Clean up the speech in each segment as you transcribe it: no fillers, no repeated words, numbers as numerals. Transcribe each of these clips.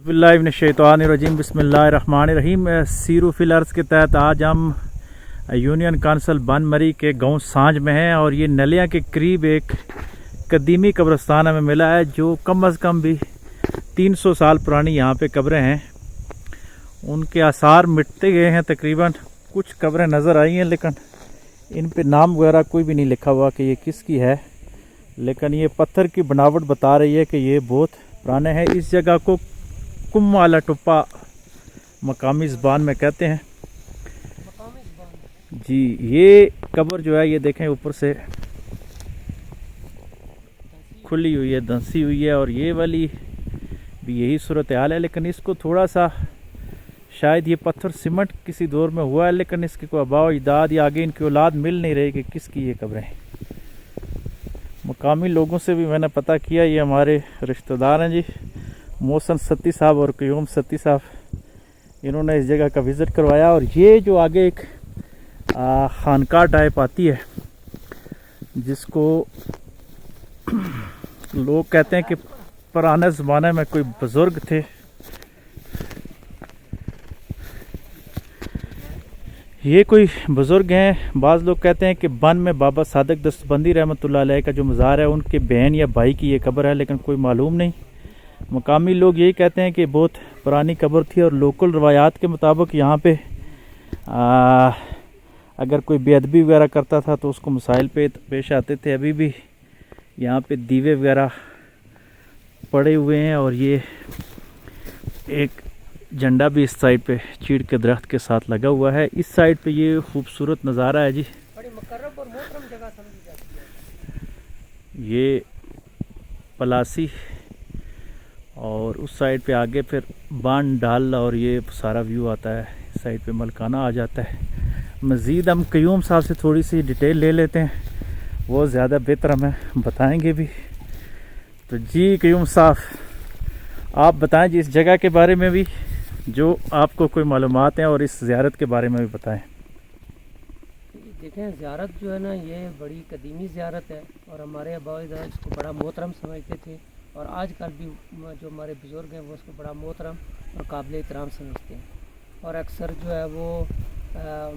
बिस्मिल्लाहिर्रहमानिर्रहीम बिस्मिल्लाहिर्रहमानिर्रहीम। सीरू फिल अर्ज़ के तहत आज हम यूनियन काउंसिल बनमरी के गांव सांझ में हैं और ये नलिया के करीब एक कदीमी कब्रिस्तान हमें मिला है जो कम अज़ कम भी 300 साल पुरानी यहाँ पे कब्रें हैं। उनके आसार मिटते गए हैं, तकरीबन कुछ कब्रें नज़र आई हैं लेकिन इन पे नाम वगैरह कोई भी नहीं लिखा हुआ कि ये किसकी है, लेकिन ये पत्थर की बनावट बता रही है कि ये बहुत पुराने हैं। इस जगह को कुम वाला टुप्पा मकामी ज़बान में कहते हैं जी। ये कब्र जो है ये देखें ऊपर से खुली हुई है, धंसी हुई है और ये वाली भी यही सूरत हाल है, लेकिन इसको थोड़ा सा शायद ये पत्थर सीमेंट किसी दौर में हुआ है, लेकिन इसके कोई आबाओ इजाद या आगे इनकी औलाद मिल नहीं रही कि किसकी ये कब्रें हैं। मकामी लोगों से भी मैंने पता किया, ये हमारे रिश्तेदार हैं जी, मोहसन सत्ती साहब और क्यूम सत्ती साहब, इन्होंने इस जगह का विज़िट करवाया। और ये जो आगे एक खानका टाइप आती है जिसको लोग कहते हैं कि पुराने ज़माने में कोई बुज़ुर्ग थे, ये कोई बुज़ुर्ग हैं। बाज़ लोग कहते हैं कि बन में बाबा सादिक दस्तबंदी रहमतुल्लाह अलैह का जो मज़ार है उनके बहन या भाई की ये कब्र है, लेकिन कोई मालूम नहीं। मकामी लोग यही कहते हैं कि बहुत पुरानी कब्र थी और लोकल रवायात के मुताबिक यहाँ पे अगर कोई बेअदबी वगैरह करता था तो उसको मसाइल पेश आते थे। अभी भी यहाँ पे दीवे वगैरह पड़े हुए हैं और ये एक झंडा भी इस साइड पे चीड़ के दरख्त के साथ लगा हुआ है। इस साइड पे ये खूबसूरत नज़ारा है जी, बड़ी मुकर्रम और मोहतरम जगह समझी जाती है। ये पलासी और उस साइड पे आगे फिर बान डाल और ये सारा व्यू आता है। इस साइड पे मलकाना आ जाता है। मज़ीद हम क्यूम साहब से थोड़ी सी डिटेल ले लेते हैं, वो ज़्यादा बेहतर हमें बताएंगे भी। तो जी क्यूम साहब आप बताएं जी इस जगह के बारे में भी जो आपको कोई मालूमात हैं और इस ज़ियारत के बारे में भी बताएं। देखें, ज़ियारत जो है ना ये बड़ी कदीमी ज़ियारत है और हमारे आबाओ-अजदाद इसको बड़ा मोहतरम समझते थे और आजकल भी जो हमारे बुज़ुर्ग हैं वो उसको बड़ा मोहतरम और काबिल एहतराम समझते हैं। और अक्सर जो है वो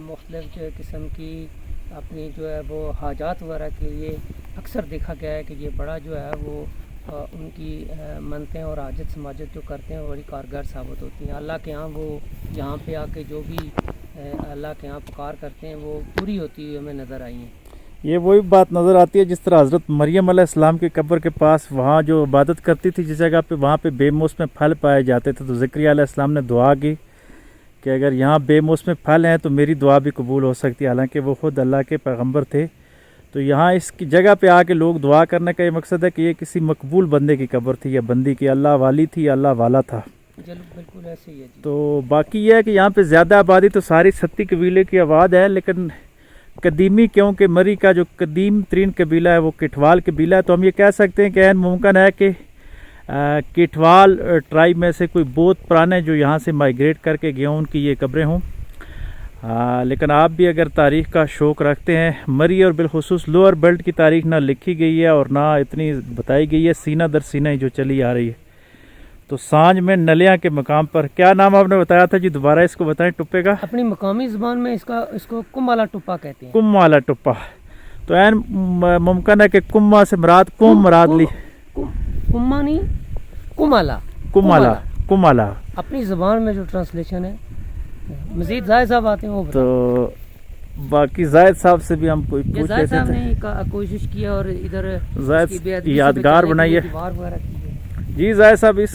मुख्तलिफ़ जो किस्म की अपनी जो है वो हाजात वगैरह के लिए अक्सर देखा गया है कि ये बड़ा जो है वो उनकी मनतें और हाजत समाजत जो करते हैं बड़ी कारगर साबित होती हैं। अल्लाह के यहाँ वो यहाँ पे आके जो भी अल्लाह के यहाँ पुकार करते हैं वो पूरी होती हुई हमें नज़र आई हैं। ये वही बात नज़र आती है जिस तरह हज़रत मरियम अलैहिस्सलाम की कब्र के पास वहाँ जो इबादत करती थी जिस जगह पे, वहाँ पे बेमौसम फल पाए जाते थे, तो ज़करिया अलैहिस्सलाम ने दुआ की कि अगर यहाँ बेमौसम फल हैं तो मेरी दुआ भी कबूल हो सकती है। हालांकि वो ख़ुद अल्लाह के पैगंबर थे। तो यहाँ इसकी जगह पे आके लोग दुआ करने का ये मकसद है कि ये किसी मकबूल बंदे की कब्र थी या बंदी की, अल्लाह वाली थी या अल्लाह वाला था। बिल्कुल ऐसे ही है जी। तो बाकी यह है कि यहाँ पे ज़्यादा आबादी तो सारी सत्ती कबीले की आबाद है, लेकिन कदीमी क्योंकि मरी का जो कदीम तरीन कबीला है वो किठवाल कबीला है। तो हम ये कह सकते हैं कि ऐन मुमकिन है कि किठवाल ट्राइब में से कोई बहुत पुराने जो यहाँ से माइग्रेट करके गए हों उनकी ये कब्रें हों। लेकिन आप भी अगर तारीख़ का शौक़ रखते हैं, मरी और बिलखुसूस लोअर बेल्ट की तारीख़ ना लिखी गई है और ना इतनी बताई गई है, सीना दर सीना ही जो चली आ रही है। तो सांझ में नलिया के मकाम पर, क्या नाम आपने बताया था जी, दोबारा इसको बताएं टुप्पे का? अपनी मकामी ज़बान में इसको कुम वाला टुप्पा कहते हैं। कुम वाला टुप्पा। तो ऐन मुमकिन है कि कुम्मा से मुराद कुम मुराद ली, कुम्मा नहीं कुमाला, कुमाला, कुमाला अपनी ज़बान में जो ट्रांसलेशन है। मज़ीद जायद साहब आते हैं वो तो बाकी जायद साहब से भी हम कोई पूछ लेते साहब थे। ने कोशिश किया और इधर जायद यादगार बनाइए जी। जायद साहब इस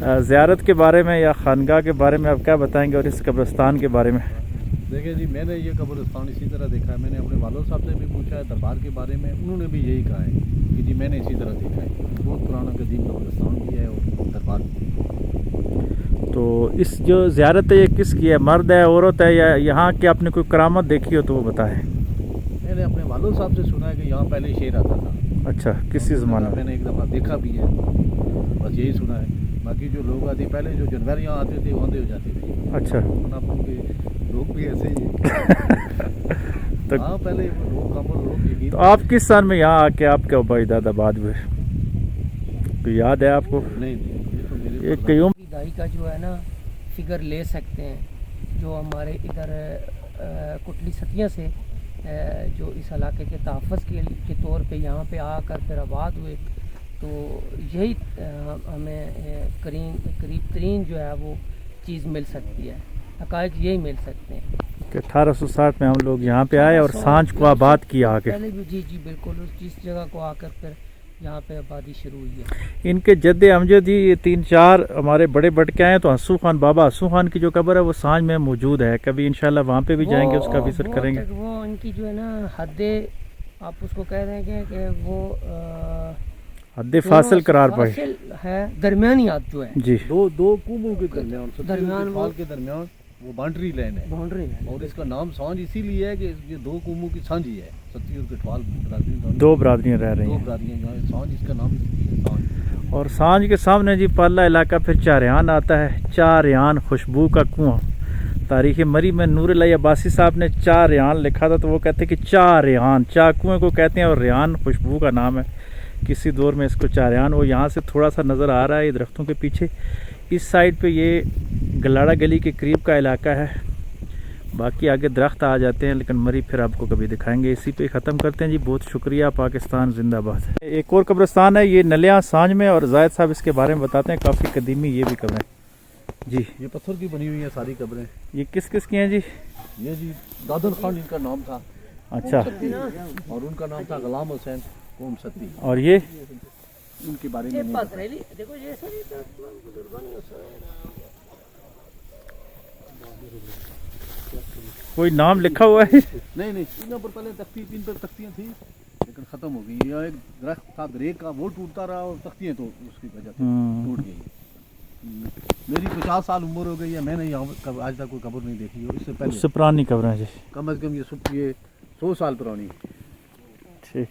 ज़ियारत के बारे में या खानगा के बारे में आप क्या बताएंगे और इस कब्रिस्तान के बारे में? देखिए जी, मैंने ये कब्रिस्तान इसी तरह देखा है। मैंने अपने वालिद साहब से भी पूछा है दरबार के बारे में, उन्होंने भी यही कहा है कि जी मैंने इसी तरह देखा है। बहुत पुराना कदीम कब्रिस्तान भी है और दरबार भी। तो इस जो ज़ियारत है ये किसकी है, मर्द है औरत है, या यहाँ की आपने कोई करामत देखी हो तो वो बताएं। मैंने अपने वालिद साहब से सुना है कि यहाँ पहले शेर आता था। अच्छा, किसी ज़माने में? मैंने एक दफ़ा देखा भी है, बस यही सुना है। बाकी जो लोग आते पहले जो जानवर यहाँ आते थे वो आंधे हो जाते थे। अच्छा, लोग भी ऐसे ही तो हाँ, पहले लोग कम लोग। तो आप किस सन में यहाँ आके आपके अबाईदाद आबाद हुए, कोई याद है आपको? नहीं, ये तो मेरे ये कयूम की दहाई का जो है ना फिगर ले सकते हैं। जो हमारे इधर कुटली सतिया से जो इस इलाके के तहफ़्फ़ुज़ के तौर पे यहाँ पे आकर फिर आबाद हुए, तो यही हमें करीब तरीन जो है वो चीज़ मिल सकती है, हक़ाइक़ यही मिल सकते हैं कि 1860 में हम लोग यहाँ पे आए और सांझ को आबाद किया आके। पहले भी जी बिल्कुल जिस जगह को आकर फिर यहाँ पे आबादी शुरू हुई है। इनके जद्दे अमजद ही ये 3-4 हमारे बड़े बटके आए, तो हस्सू खान, बाबा हस्सू खान की जो कब्र है वो सांझ में मौजूद है। कभी इंशाल्लाह वहाँ पे भी जाएंगे, उसका विजिट करेंगे। वो इनकी जो है ना हद्दे, आप उसको कह रहे हैं कि वो हद्दे फासिल करार पाई है, दरमियानी हद जो है जी। दो कुओं के दरमियान दरमियान के दरमियान वो बाउंड्री लाइन है, बाउंड्री है। और इसका नाम सांझ इसीलिए है कि ये दो कुओं की सांझी है। सत्ती और कठवाल बरादरी, दो बरादरियाँ रह रही दो हैं। बरादरियां यहाँ सांझ, इसका नाम इसलिए है सांझ। और सांझ के सामने जी पाला इलाका फिर चारियान आता है। चारियान खुशबू का कुआं। तारीख़ मरी में नूर अली अब्बासी साहब ने चारियान लिखा था, तो वो कहते हैं कि चारियान, चा कुएँ को कहते हैं और रियान खुशबू का नाम है। किसी दौर में इसको चारियान, वो यहाँ से थोड़ा सा नज़र आ रहा है ये दरख्तों के पीछे। इस साइड पे ये गलाड़ा गली के करीब का इलाका है, बाकी आगे दरख्त आ जाते हैं, लेकिन मरी फिर आपको कभी दिखाएंगे। इसी पे ख़त्म करते हैं जी। बहुत शुक्रिया, पाकिस्तान जिंदाबाद। एक और कब्रिस्तान है ये नलिया सांझ में, और जायद साहब इसके बारे में बताते हैं। काफ़ी कदीमी ये भी कब्रें जी। ये पत्थर की बनी हुई है सारी कब्रें। ये किस किस की हैं जी? ये जी दादर खान इनका नाम था, अच्छा। और उनका नाम था गुलाम हुसैन कोम सत्ती। और ये उनके बारे में नहीं पता। देखो ये सारी कोई नाम लिखा हुआ है? नहीं, इन पर पहले तीन पर तख्तियाँ थी, लेकिन ख़त्म हो गई। यह एक दरख्त था दरेक का, वो टूटता रहा और तख्तियाँ तो उसकी वजह से टूट गई। मेरी 50 साल उम्र हो गई है, मैंने यहाँ आज तक कोई कब्र नहीं देखी हो। इससे पहले उससे पुरानी कब्रें जी। कम अज़ कम ये 100 साल पुरानी। ठीक।